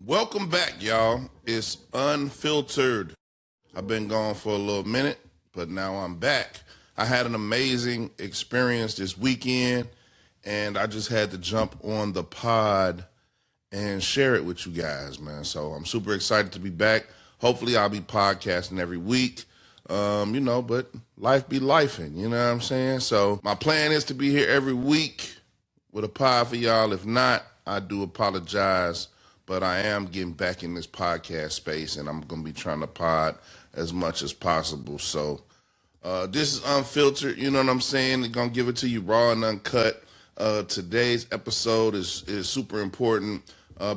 Welcome back, y'all. It's Unfiltered. I've been gone for a little minute, but now I'm back. I had an amazing experience this weekend, and I just had to jump on the pod and share it with you guys, man. So I'm super excited to be back. Hopefully I'll be podcasting every week, but life be lifing, you know what I'm saying? So my plan is to be here every week with a pod for y'all. If not, I do apologize. But I am getting back in this podcast space, and I'm going to be trying to pod as much as possible. So this is Unfiltered, you know what I'm saying? They're going to give it to you raw and uncut. Today's episode is super important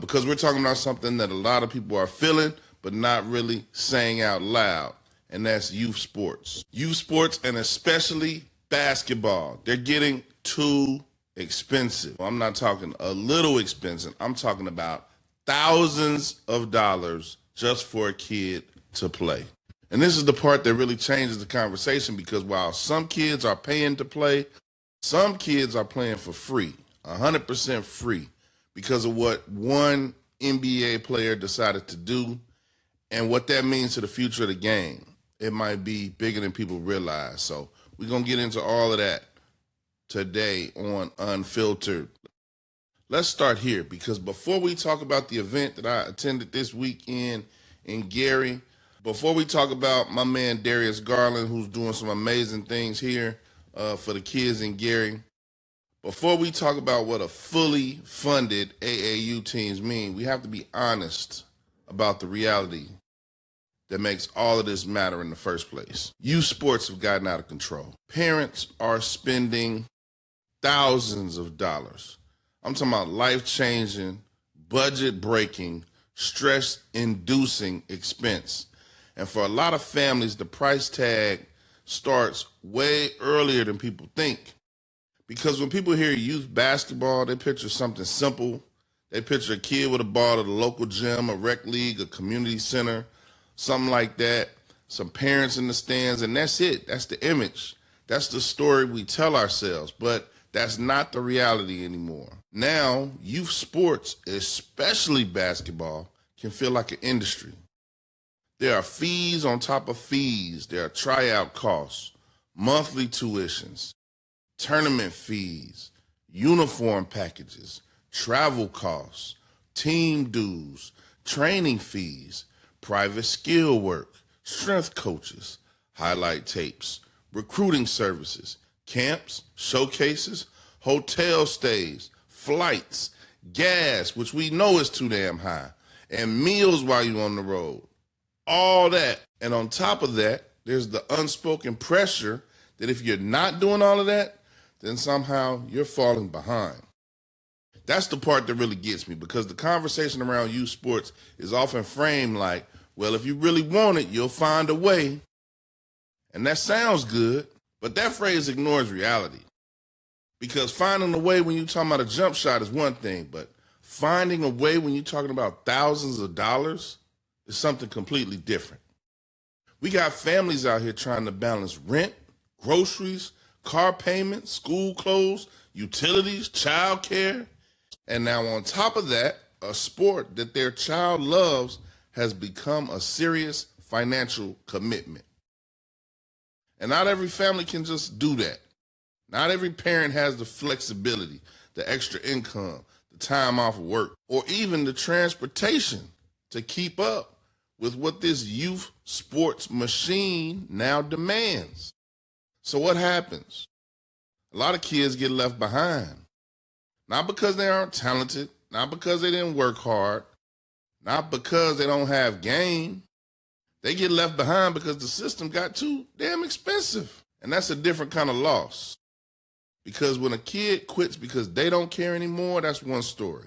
because we're talking about something that a lot of people are feeling but not really saying out loud, and that's youth sports. Youth sports, and especially basketball. They're getting too expensive. I'm not talking a little expensive. I'm talking about thousands of dollars just for a kid to play. And this is the part that really changes the conversation, because while some kids are paying to play, some kids are playing for free, 100% free, because of what one NBA player decided to do and what that means to the future of the game. It might be bigger than people realize. So we're going to get into all of that today on Unfiltered. Let's start here, because before we talk about the event that I attended this weekend in Gary, before we talk about my man Darius Garland, who's doing some amazing things here for the kids in Gary, before we talk about what a fully funded AAU teams mean, we have to be honest about the reality that makes all of this matter in the first place. Youth sports have gotten out of control. Parents are spending thousands of dollars. I'm talking about life-changing, budget-breaking, stress-inducing expense. And for a lot of families, the price tag starts way earlier than people think. Because when people hear youth basketball, they picture something simple. They picture a kid with a ball at a local gym, a rec league, a community center, something like that, some parents in the stands, and that's it. That's the image. That's the story we tell ourselves. But that's not the reality anymore. Now, youth sports, especially basketball, can feel like an industry. There are fees on top of fees. There are tryout costs, monthly tuitions, tournament fees, uniform packages, travel costs, team dues, training fees, private skill work, strength coaches, highlight tapes, recruiting services, camps, showcases, hotel stays, flights, gas, which we know is too damn high, and meals while you're on the road. All that. And on top of that, there's the unspoken pressure that if you're not doing all of that, then somehow you're falling behind. That's the part that really gets me, because the conversation around youth sports is often framed like, well, if you really want it, you'll find a way. And that sounds good. But that phrase ignores reality, because finding a way when you're talking about a jump shot is one thing, but finding a way when you're talking about thousands of dollars is something completely different. We got families out here trying to balance rent, groceries, car payments, school clothes, utilities, child care. And now on top of that, a sport that their child loves has become a serious financial commitment. And not every family can just do that. Not every parent has the flexibility, the extra income, the time off of work, or even the transportation to keep up with what this youth sports machine now demands. So what happens? A lot of kids get left behind. Not because they aren't talented, not because they didn't work hard, not because they don't have game. They get left behind because the system got too damn expensive. And that's a different kind of loss. Because when a kid quits because they don't care anymore, that's one story.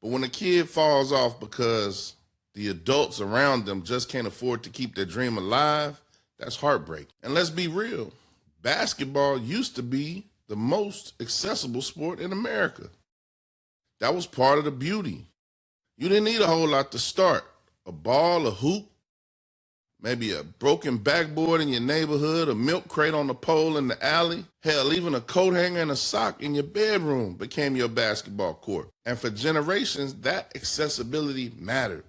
But when a kid falls off because the adults around them just can't afford to keep their dream alive, that's heartbreaking. And let's be real, basketball used to be the most accessible sport in America. That was part of the beauty. You didn't need a whole lot to start. A ball, a hoop, Maybe a broken backboard in your neighborhood, a milk crate on the pole in the alley. Hell, even a coat hanger and a sock in your bedroom became your basketball court. And for generations, that accessibility mattered.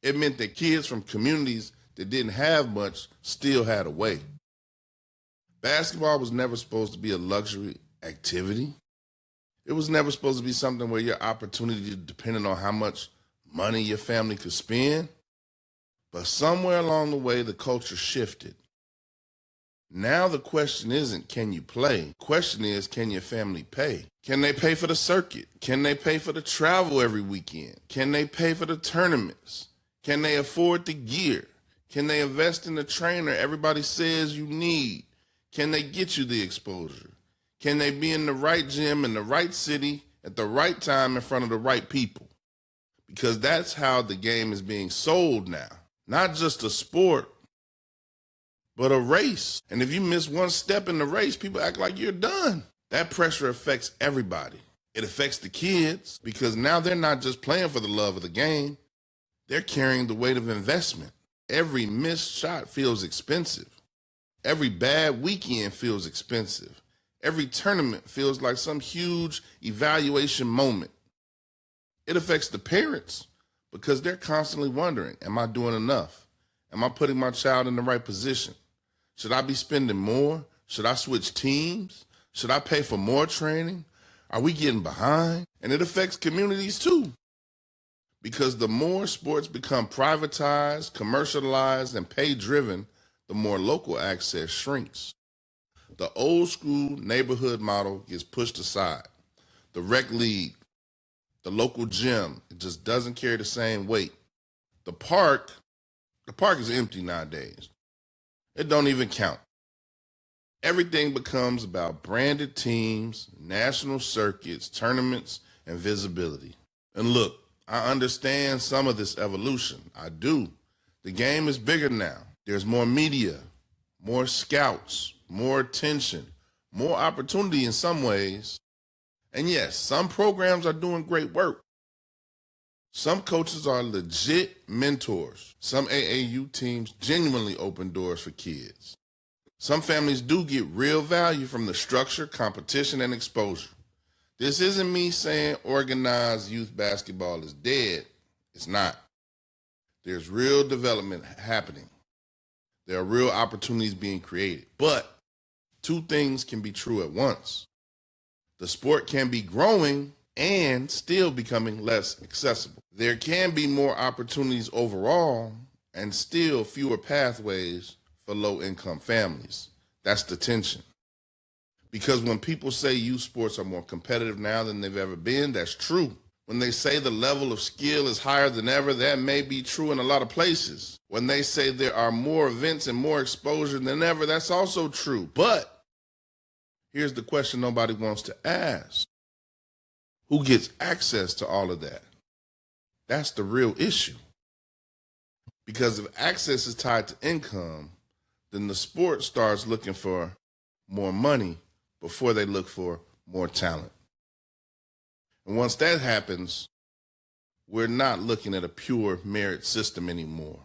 It meant that kids from communities that didn't have much still had a way. Basketball was never supposed to be a luxury activity. It was never supposed to be something where your opportunity depended on how much money your family could spend. But somewhere along the way, the culture shifted. Now the question isn't, can you play? The question is, can your family pay? Can they pay for the circuit? Can they pay for the travel every weekend? Can they pay for the tournaments? Can they afford the gear? Can they invest in the trainer everybody says you need? Can they get you the exposure? Can they be in the right gym in the right city at the right time in front of the right people? Because that's how the game is being sold now. Not just a sport, but a race. And if you miss one step in the race, people act like you're done. That pressure affects everybody. It affects the kids because now they're not just playing for the love of the game. They're carrying the weight of investment. Every missed shot feels expensive. Every bad weekend feels expensive. Every tournament feels like some huge evaluation moment. It affects the parents because they're constantly wondering, am I doing enough? Am I putting my child in the right position? Should I be spending more? Should I switch teams? Should I pay for more training? Are we getting behind? And it affects communities too. Because the more sports become privatized, commercialized, and pay-driven, the more local access shrinks. The old school neighborhood model gets pushed aside. The rec league, the local gym, it just doesn't carry the same weight. The park is empty nowadays. It don't even count. Everything becomes about branded teams, national circuits, tournaments, and visibility. And look, I understand some of this evolution. I do. The game is bigger now. There's more media, more scouts, more attention, more opportunity in some ways. And yes, some programs are doing great work. Some coaches are legit mentors. Some AAU teams genuinely open doors for kids. Some families do get real value from the structure, competition, and exposure. This isn't me saying organized youth basketball is dead. It's not. There's real development happening. There are real opportunities being created. But two things can be true at once. The sport can be growing and still becoming less accessible. There can be more opportunities overall and still fewer pathways for low-income families. That's the tension. Because when people say youth sports are more competitive now than they've ever been, that's true. When they say the level of skill is higher than ever, that may be true in a lot of places. When they say there are more events and more exposure than ever, that's also true. But here's the question nobody wants to ask. Who gets access to all of that? That's the real issue. Because if access is tied to income, then the sport starts looking for more money before they look for more talent. And once that happens, we're not looking at a pure merit system anymore.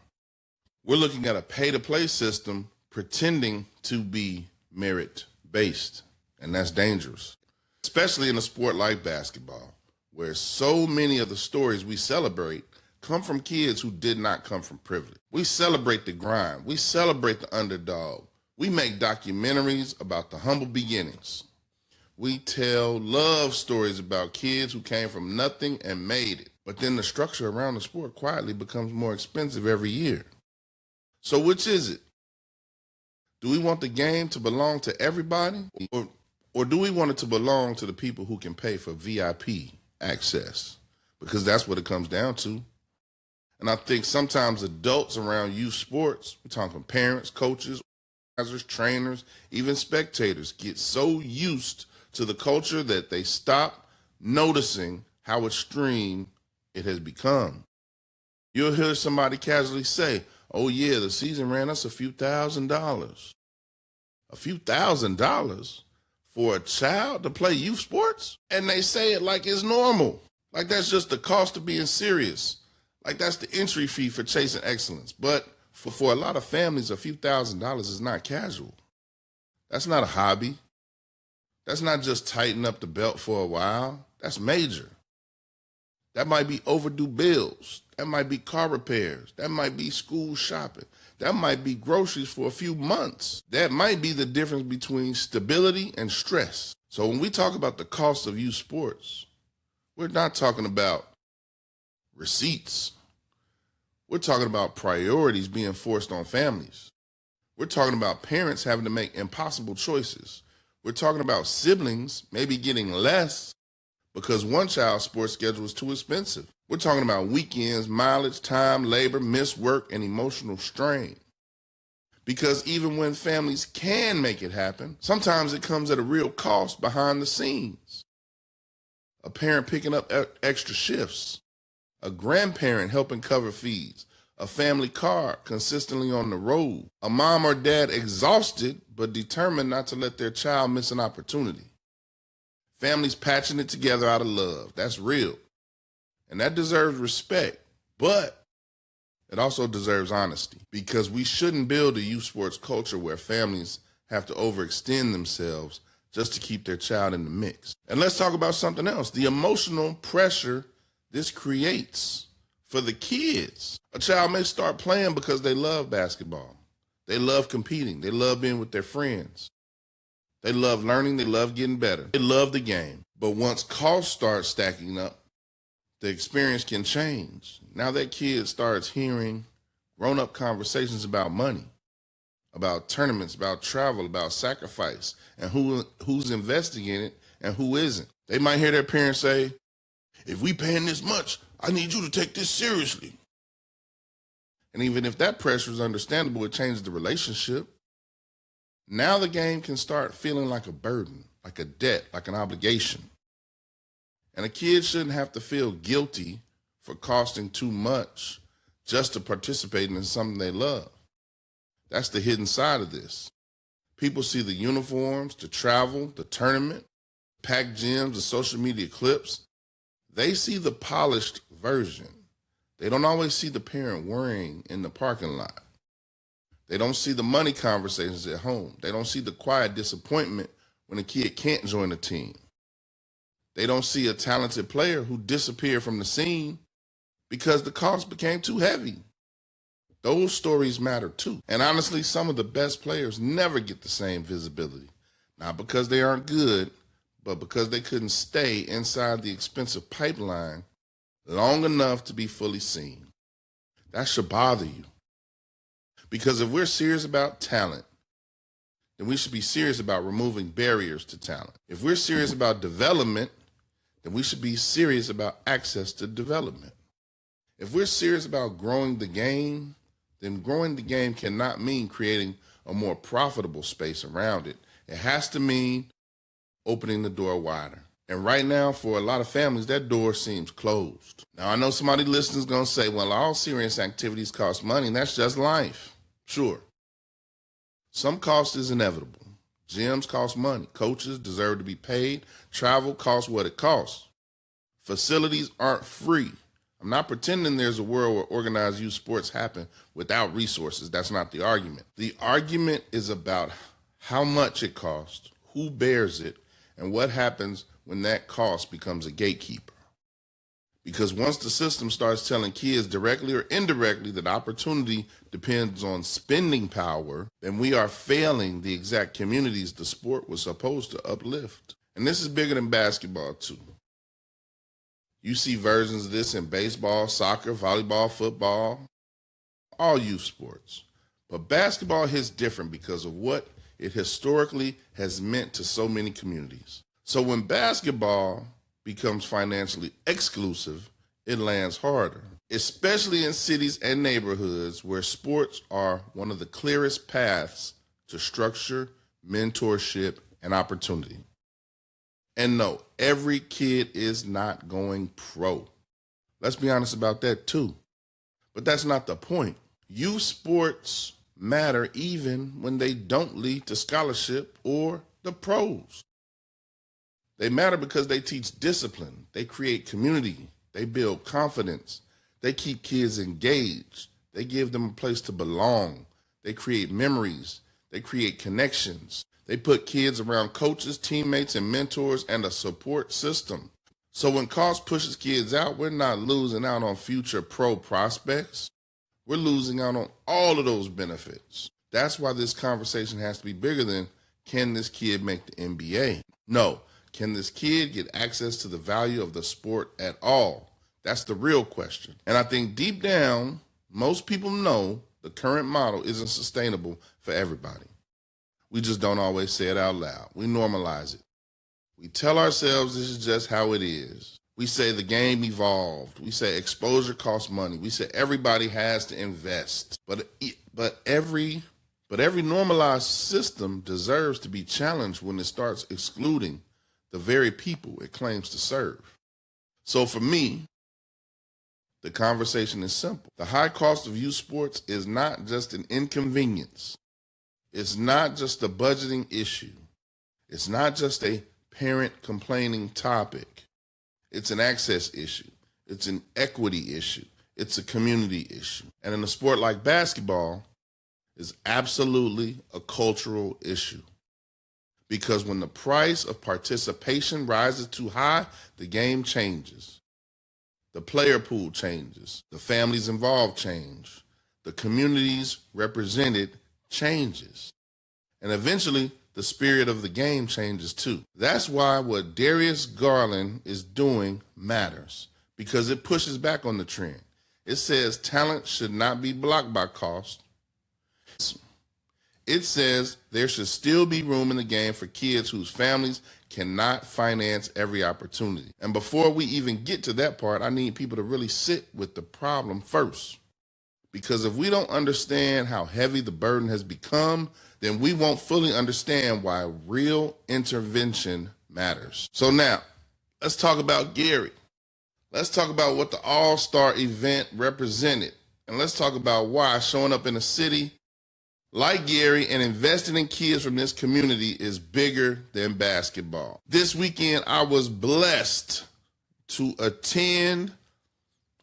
We're looking at a pay-to-play system pretending to be merit-based, and that's dangerous, especially in a sport like basketball, where so many of the stories we celebrate come from kids who did not come from privilege. We celebrate the grind. We celebrate the underdog. We make documentaries about the humble beginnings. We tell love stories about kids who came from nothing and made it. But then the structure around the sport quietly becomes more expensive every year. So which is it? Do we want the game to belong to everybody? Or do we want it to belong to the people who can pay for VIP access? Because that's what it comes down to. And I think sometimes adults around youth sports, we're talking parents, coaches, organizers, trainers, even spectators, get so used to the culture that they stop noticing how extreme it has become. You'll hear somebody casually say, oh yeah, the season ran us a few $1,000s. A few $1,000s for a child to play youth sports? And they say it like it's normal. Like that's just the cost of being serious. Like that's the entry fee for chasing excellence. But For a lot of families, a few $1,000s is not casual. That's not a hobby. That's not just tighten up the belt for a while. That's major. That might be overdue bills. That might be car repairs. That might be school shopping. That might be groceries for a few months. That might be the difference between stability and stress. So when we talk about the cost of youth sports, we're not talking about receipts. We're talking about priorities being forced on families. We're talking about parents having to make impossible choices. We're talking about siblings maybe getting less because one child's sports schedule is too expensive. We're talking about weekends, mileage, time, labor, missed work, and emotional strain. Because even when families can make it happen, sometimes it comes at a real cost behind the scenes. A parent picking up extra shifts, a grandparent helping cover fees, a family car consistently on the road, a mom or dad exhausted but determined not to let their child miss an opportunity. Families patching it together out of love. That's real. And that deserves respect, but it also deserves honesty, because we shouldn't build a youth sports culture where families have to overextend themselves just to keep their child in the mix. And let's talk about something else, the emotional pressure this creates for the kids. A child may start playing because they love basketball. They love competing. They love being with their friends. They love learning. They love getting better. They love the game. But once costs start stacking up, the experience can change. Now that kid starts hearing grown-up conversations about money, about tournaments, about travel, about sacrifice, and who's investing in it and who isn't. They might hear their parents say, if we paying this much, I need you to take this seriously. And even if that pressure is understandable, it changes the relationship. Now the game can start feeling like a burden, like a debt, like an obligation. And a kid shouldn't have to feel guilty for costing too much just to participate in something they love. That's the hidden side of this. People see the uniforms, the travel, the tournament, packed gyms, the social media clips. They see the polished version. They don't always see the parent worrying in the parking lot. They don't see the money conversations at home. They don't see the quiet disappointment when a kid can't join a team. They don't see a talented player who disappeared from the scene because the cost became too heavy. Those stories matter too. And honestly, some of the best players never get the same visibility. Not because they aren't good, but because they couldn't stay inside the expensive pipeline long enough to be fully seen. That should bother you. Because if we're serious about talent, then we should be serious about removing barriers to talent. If we're serious about development, then we should be serious about access to development. If we're serious about growing the game, then growing the game cannot mean creating a more profitable space around it. It has to mean opening the door wider. And right now, for a lot of families, that door seems closed. Now, I know somebody listening is going to say, well, all serious activities cost money, and that's just life. Sure. Some cost is inevitable. Gyms cost money. Coaches deserve to be paid. Travel costs what it costs. Facilities aren't free. I'm not pretending there's a world where organized youth sports happen without resources. That's not the argument. The argument is about how much it costs, who bears it, and what happens when that cost becomes a gatekeeper. Because once the system starts telling kids directly or indirectly that opportunity depends on spending power, then we are failing the exact communities the sport was supposed to uplift. And this is bigger than basketball too. You see versions of this in baseball, soccer, volleyball, football, all youth sports. But basketball hits different because of what it historically has meant to so many communities. So when basketball becomes financially exclusive, it lands harder, especially in cities and neighborhoods where sports are one of the clearest paths to structure, mentorship, and opportunity. And no, every kid is not going pro. Let's be honest about that too. But that's not the point. Youth sports matter even when they don't lead to scholarship or the pros. They matter because they teach discipline, they create community, they build confidence, they keep kids engaged, They give them a place to belong. They create memories. They create connections. They put kids around coaches, teammates, and mentors and a support system. So when cost pushes kids out, we're not losing out on future pro prospects. We're losing out on all of those benefits. That's why this conversation has to be bigger than, can this kid make the NBA? No, can this kid get access to the value of the sport at all? That's the real question. And I think deep down, most people know the current model isn't sustainable for everybody. We just don't always say it out loud. We normalize it. We tell ourselves this is just how it is. We say the game evolved. We say exposure costs money. We say everybody has to invest. But every normalized system deserves to be challenged when it starts excluding the very people it claims to serve. So for me, the conversation is simple. The high cost of youth sports is not just an inconvenience. It's not just a budgeting issue. It's not just a parent complaining topic. It's an access issue. It's an equity issue. It's a community issue. And in a sport like basketball, it's absolutely a cultural issue. Because when the price of participation rises too high, the game changes. The player pool changes. The families involved change. The communities represented changes. And eventually, the spirit of the game changes too. That's why what Darius Garland is doing matters, because it pushes back on the trend. It says talent should not be blocked by cost. It says there should still be room in the game for kids whose families cannot finance every opportunity. And before we even get to that part, I need people to really sit with the problem first. Because if we don't understand how heavy the burden has become, then we won't fully understand why real intervention matters. So now, let's talk about Gary. Let's talk about what the All-Star event represented. And let's talk about why showing up in a city like Gary and investing in kids from this community is bigger than basketball. This weekend, I was blessed to attend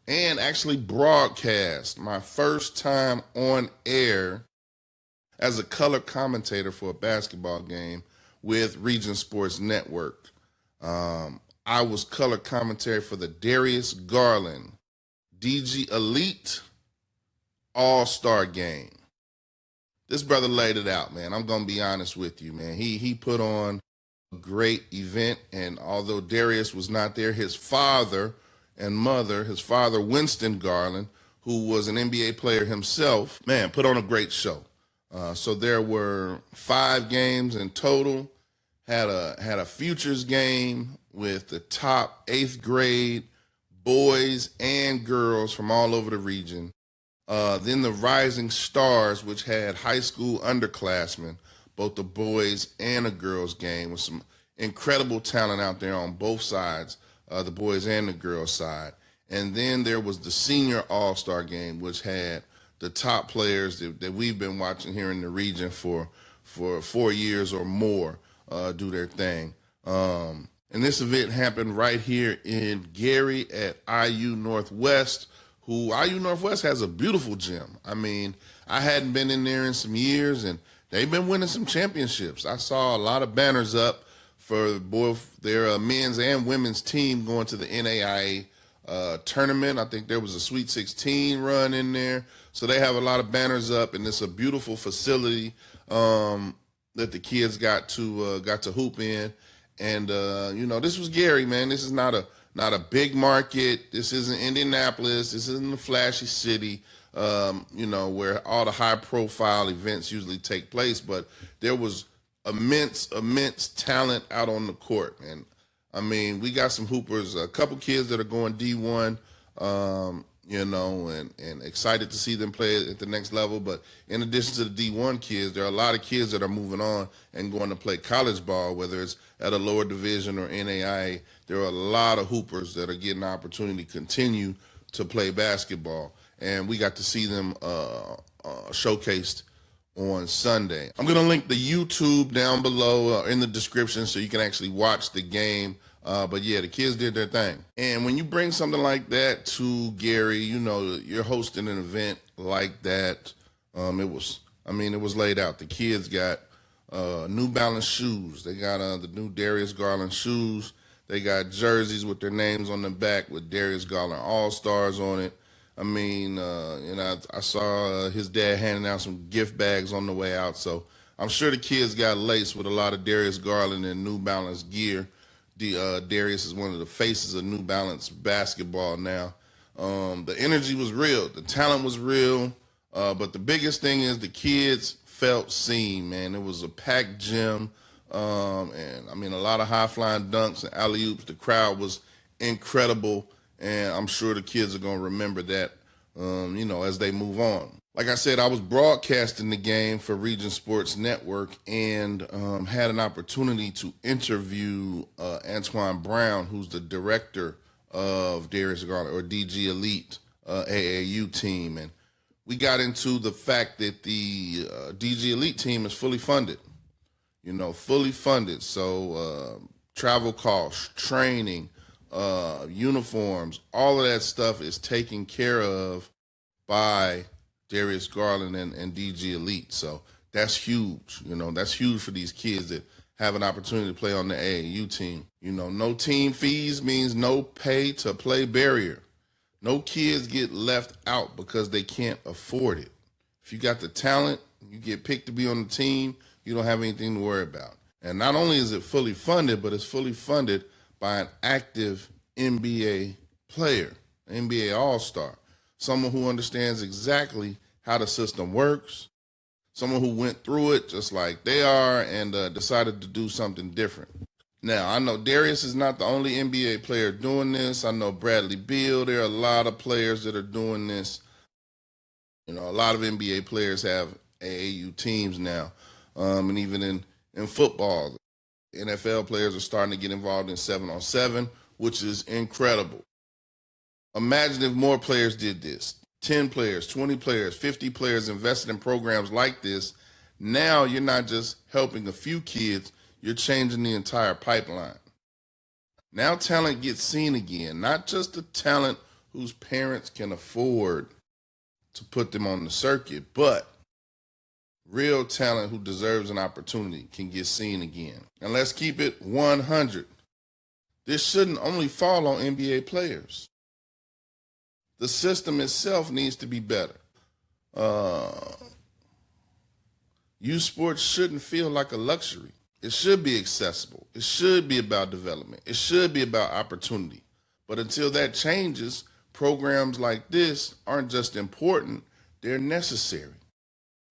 and actually broadcast my first time on air as a color commentator for a basketball game with Region Sports Network. I was color commentary for the Darius Garland DG Elite All-Star game. This brother laid it out, man. I'm going to be honest with you, man. He put on a great event, and although Darius was not there, his father and mother, his father, Winston Garland, who was an NBA player himself, man, put on a great show. So there were 5 games in total. Had a futures game with the top 8th grade boys and girls from all over the region. Then the Rising Stars, which had high school underclassmen, both the boys and the girls game, with some incredible talent out there on both sides, the boys and the girls side. And then there was the Senior All-Star game, which had the top players that we've been watching here in the region for 4 years or more do their thing. And this event happened right here in Gary at IU Northwest, who IU Northwest has a beautiful gym. I mean, I hadn't been in there in some years, and they've been winning some championships. I saw a lot of banners up for both their men's and women's team going to the NAIA tournament. I think there was a Sweet 16 run in there. So they have a lot of banners up, and it's a beautiful facility that the kids got to hoop in. And this was Gary, man. This is not a big market. This isn't Indianapolis. This isn't a flashy city, where all the high-profile events usually take place. But there was immense talent out on the court. And, I mean, we got some hoopers, a couple kids that are going D1, and excited to see them play at the next level. But in addition to the D1 kids, there are a lot of kids that are moving on and going to play college ball, whether it's at a lower division or NAIA. There are a lot of hoopers that are getting the opportunity to continue to play basketball. And we got to see them showcased on Sunday. I'm going to link the YouTube down below in the description so you can actually watch the game But yeah, the kids did their thing. And when you bring something like that to Gary, you know, you're hosting an event like that. It was laid out. The kids got New Balance shoes. They got the new Darius Garland shoes. They got jerseys with their names on the back with Darius Garland All-Stars on it. I saw his dad handing out some gift bags on the way out. So I'm sure the kids got laced with a lot of Darius Garland and New Balance gear. Darius is one of the faces of New Balance basketball now. The energy was real. The talent was real. But the biggest thing is the kids felt seen, man. It was a packed gym. A lot of high-flying dunks and alley-oops. The crowd was incredible, and I'm sure the kids are going to remember that, as they move on. Like I said, I was broadcasting the game for Region Sports Network and had an opportunity to interview Antoine Brown, who's the director of Darius Garland, or DG Elite AAU team. And we got into the fact that the DG Elite team is fully funded. Fully funded. So travel costs, training, uniforms, all of that stuff is taken care of by Darius Garland and DG Elite. So that's huge. That's huge for these kids that have an opportunity to play on the AAU team. No team fees means no pay to play barrier. No kids get left out because they can't afford it. If you got the talent, you get picked to be on the team, you don't have anything to worry about. And not only is it fully funded, but it's fully funded by an active NBA player, NBA All-Star, someone who understands exactly how the system works, someone who went through it just like they are and decided to do something different. Now, I know Darius is not the only NBA player doing this. I know Bradley Beal. There are a lot of players that are doing this. A lot of NBA players have AAU teams now. And even in football, NFL players are starting to get involved in 7-on-7, which is incredible. Imagine if more players did this. 10 players, 20 players, 50 players invested in programs like this. Now you're not just helping a few kids, you're changing the entire pipeline. Now talent gets seen again, not just the talent whose parents can afford to put them on the circuit, but real talent who deserves an opportunity can get seen again. And let's keep it 100. This shouldn't only fall on NBA players. The system itself needs to be better. Youth sports shouldn't feel like a luxury. It should be accessible. It should be about development. It should be about opportunity. But until that changes, programs like this aren't just important, they're necessary.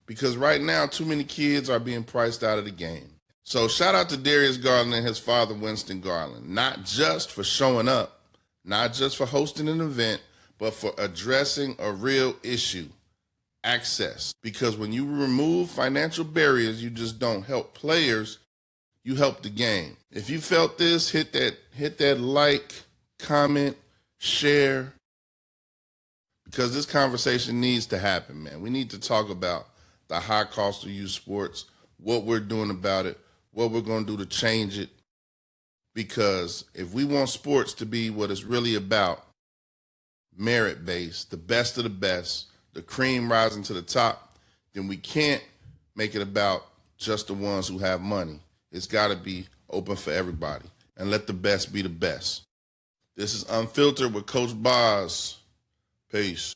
Because right now, too many kids are being priced out of the game. So shout out to Darius Garland and his father, Winston Garland, not just for showing up, not just for hosting an event, but for addressing a real issue, access. Because when you remove financial barriers, you just don't help players, you help the game. If you felt this, hit that like, comment, share, because this conversation needs to happen, man. We need to talk about the high cost of youth sports, what we're doing about it, what we're going to do to change it. Because if we want sports to be what it's really about, merit-based, the best of the best, the cream rising to the top, then we can't make it about just the ones who have money. It's got to be open for everybody and let the best be the best. This is Unfiltered with Coach Boz. Peace.